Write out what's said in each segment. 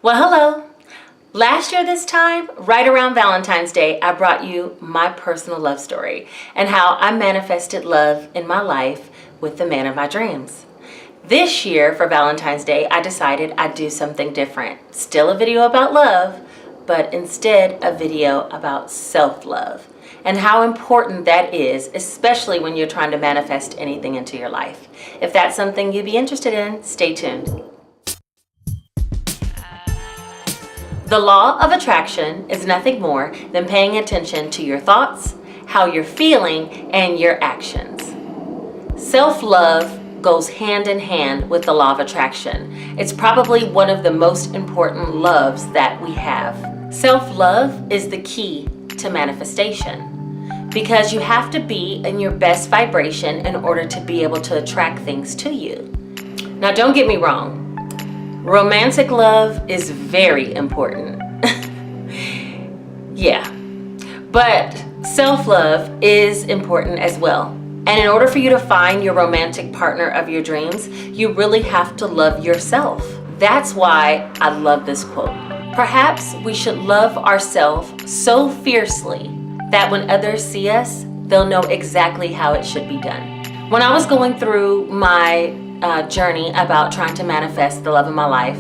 Well, hello. Last year this time, right around Valentine's Day, I brought you my personal love story and how I manifested love in my life with the man of my dreams. This year for Valentine's Day, I decided I'd do something different. Still a video about love, but instead a video about self-love and how important that is, especially when you're trying to manifest anything into your life. If that's something you'd be interested in, stay tuned. The law of attraction is nothing more than paying attention to your thoughts, how you're feeling, and your actions. Self-love goes hand in hand with the law of attraction. It's probably one of the most important loves that we have. Self-love is the key to manifestation because you have to be in your best vibration in order to be able to attract things to you. Now, don't get me wrong. Romantic love is very important. Yeah, but self-love is important as well. And in order for you to find your romantic partner of your dreams, you really have to love yourself. That's why I love this quote. Perhaps we should love ourselves so fiercely that when others see us, they'll know exactly how it should be done. When I was going through my journey about trying to manifest the love of my life,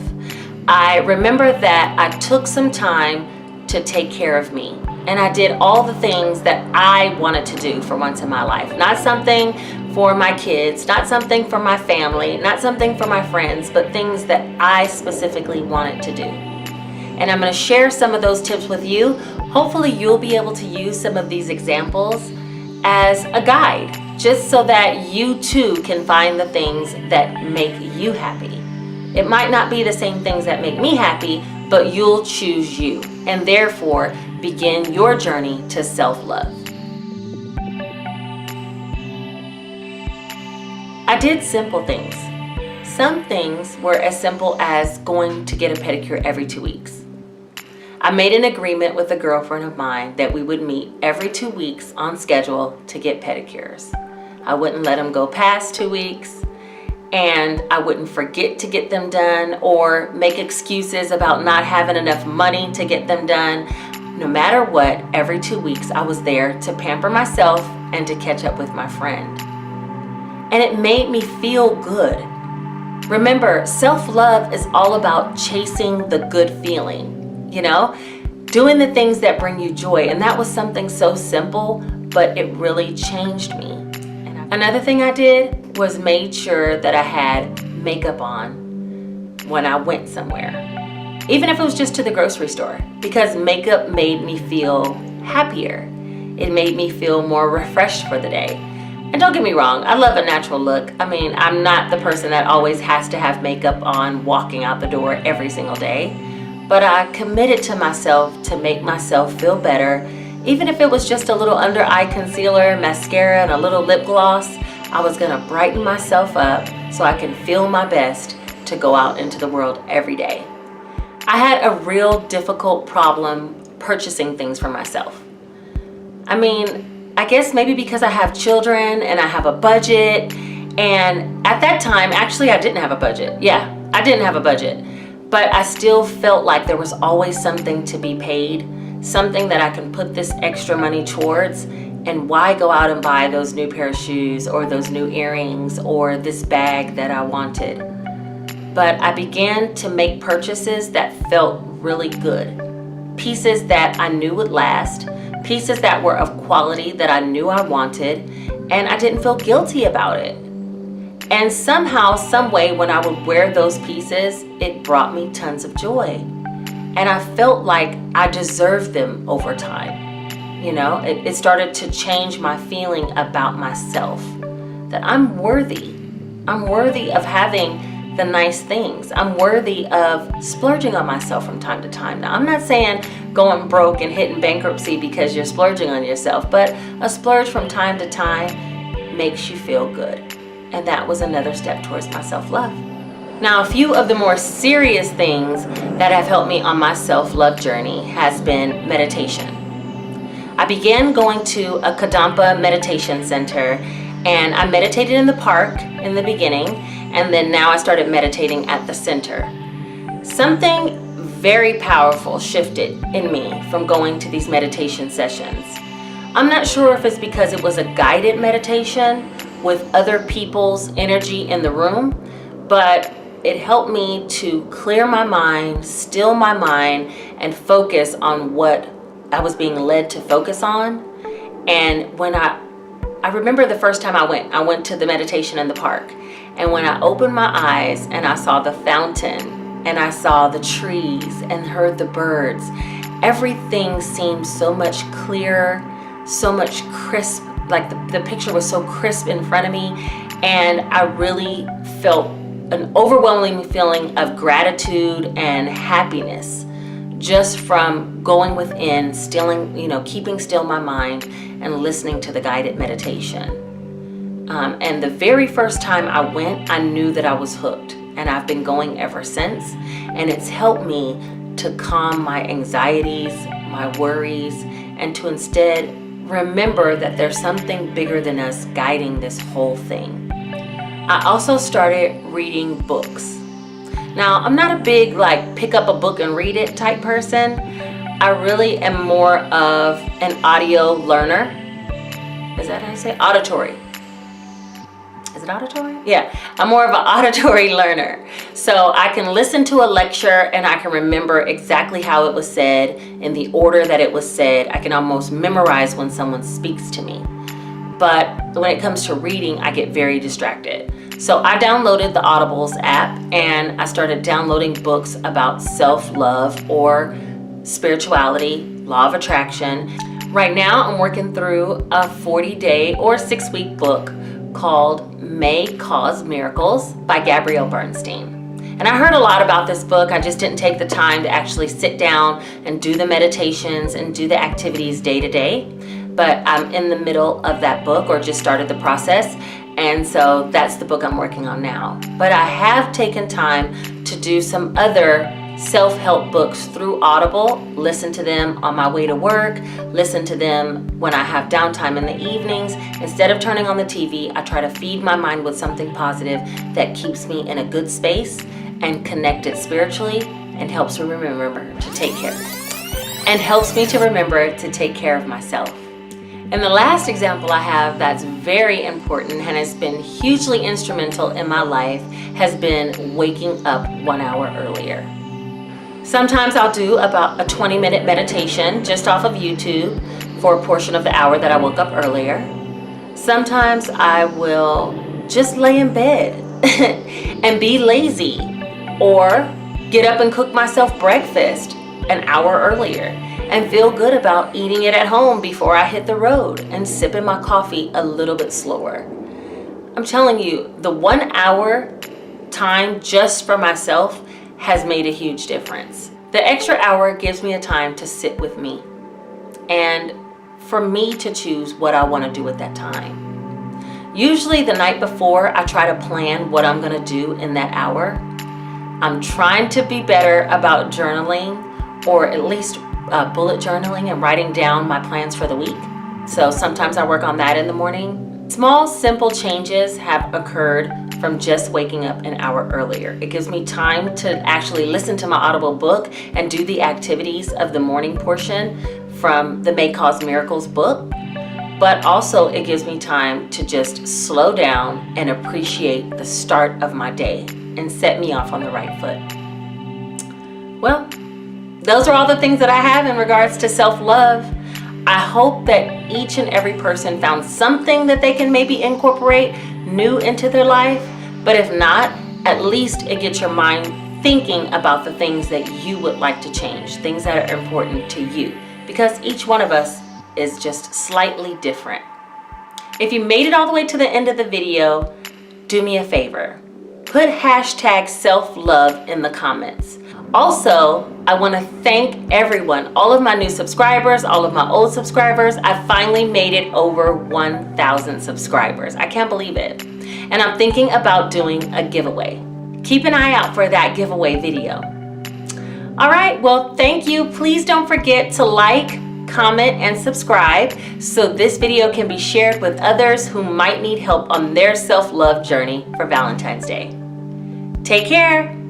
I remember that I took some time to take care of me. And I did all the things that I wanted to do for once in my life. Not something for my kids, not something for my family, not something for my friends, but things that I specifically wanted to do. And I'm going to share some of those tips with you. Hopefully you'll be able to use some of these examples as a guide, just so that you too can find the things that make you happy. It might not be the same things that make me happy, but you'll choose you and therefore begin your journey to self-love. I did simple things. Some things were as simple as going to get a pedicure every 2 weeks. I made an agreement with a girlfriend of mine that we would meet every 2 weeks on schedule to get pedicures. I wouldn't let them go past 2 weeks, and I wouldn't forget to get them done or make excuses about not having enough money to get them done. No matter what, every 2 weeks I was there to pamper myself and to catch up with my friend. And it made me feel good. Remember, self-love is all about chasing the good feeling. Doing the things that bring you joy. And that was something so simple, but it really changed me. Another thing I did was made sure that I had makeup on when I went somewhere. Even if it was just to the grocery store, because makeup made me feel happier. It made me feel more refreshed for the day. And don't get me wrong, I love a natural look. I mean, I'm not the person that always has to have makeup on walking out the door every single day. But I committed to myself to make myself feel better. Even if it was just a little under eye concealer, mascara, and a little lip gloss, I was gonna brighten myself up so I can feel my best to go out into the world every day. I had a real difficult problem purchasing things for myself. I mean, I guess maybe because I have children and I have a budget, and at that time, actually I didn't have a budget. Yeah, I didn't have a budget. But I still felt like there was always something to be paid, something that I can put this extra money towards, and why go out and buy those new pair of shoes or those new earrings or this bag that I wanted. But I began to make purchases that felt really good. Pieces that I knew would last, pieces that were of quality that I knew I wanted, and I didn't feel guilty about it. And somehow, some way, when I would wear those pieces, it brought me tons of joy. And I felt like I deserved them over time. It started to change my feeling about myself, that I'm worthy. I'm worthy of having the nice things. I'm worthy of splurging on myself from time to time. Now, I'm not saying going broke and hitting bankruptcy because you're splurging on yourself, but a splurge from time to time makes you feel good. And that was another step towards my self-love. Now, a few of the more serious things that have helped me on my self-love journey has been meditation. I began going to a Kadampa meditation center, and I meditated in the park in the beginning, and then now I started meditating at the center. Something very powerful shifted in me from going to these meditation sessions. I'm not sure if it's because it was a guided meditation with other people's energy in the room, but it helped me to clear my mind, still my mind, and focus on what I was being led to focus on. And when I remember the first time I went to the meditation in the park. And when I opened my eyes and I saw the fountain and I saw the trees and heard the birds, everything seemed so much clearer, so much crisp, like the picture was so crisp in front of me. And I really felt an overwhelming feeling of gratitude and happiness just from going within, keeping still my mind and listening to the guided meditation. And the very first time I went, I knew that I was hooked, and I've been going ever since. And it's helped me to calm my anxieties, my worries, and to instead remember that there's something bigger than us guiding this whole thing. I also started reading books. Now, I'm not a big pick up a book and read it type person. I really am more of an audio learner. Is that how you say? Auditory. Is it auditory? Yeah, I'm more of an auditory learner. So I can listen to a lecture and I can remember exactly how it was said in the order that it was said. I can almost memorize when someone speaks to me. But when it comes to reading, I get very distracted. So I downloaded the Audibles app and I started downloading books about self-love or spirituality, law of attraction. Right now, I'm working through a 40-day or 6-week book called May Cause Miracles by Gabrielle Bernstein. And I heard a lot about this book. I just didn't take the time to actually sit down and do the meditations and do the activities day to day. But I'm in the middle of that book, or just started the process. And so that's the book I'm working on now. But I have taken time to do some other self-help books through Audible, listen to them on my way to work, listen to them when I have downtime in the evenings. Instead of turning on the TV, I try to feed my mind with something positive that keeps me in a good space and connected spiritually, and helps me remember to take care of myself. And the last example I have that's very important and has been hugely instrumental in my life has been waking up 1 hour earlier. Sometimes I'll do about a 20-minute meditation just off of YouTube for a portion of the hour that I woke up earlier. Sometimes I will just lay in bed and be lazy, or get up and cook myself breakfast an hour earlier and feel good about eating it at home before I hit the road and sipping my coffee a little bit slower. I'm telling you, the 1 hour time just for myself has made a huge difference. The extra hour gives me a time to sit with me and for me to choose what I want to do at that time. Usually the night before, I try to plan what I'm going to do in that hour. I'm trying to be better about journaling, or at least bullet journaling and writing down my plans for the week. So sometimes I work on that in the morning. Small, simple changes have occurred from just waking up an hour earlier. It gives me time to actually listen to my Audible book and do the activities of the morning portion from the May Cause Miracles book. But also it gives me time to just slow down and appreciate the start of my day and set me off on the right foot. Well, those are all the things that I have in regards to self-love. I hope that each and every person found something that they can maybe incorporate new into their life. But if not, at least it gets your mind thinking about the things that you would like to change, things that are important to you, because each one of us is just slightly different. If you made it all the way to the end of the video, do me a favor. Put hashtag self-love in the comments. Also, I want to thank everyone, all of my new subscribers, all of my old subscribers. I finally made it over 1,000 subscribers. I can't believe it. And I'm thinking about doing a giveaway. Keep an eye out for that giveaway video. All right, well, thank you. Please don't forget to like, comment, and subscribe so this video can be shared with others who might need help on their self-love journey for Valentine's Day. Take care.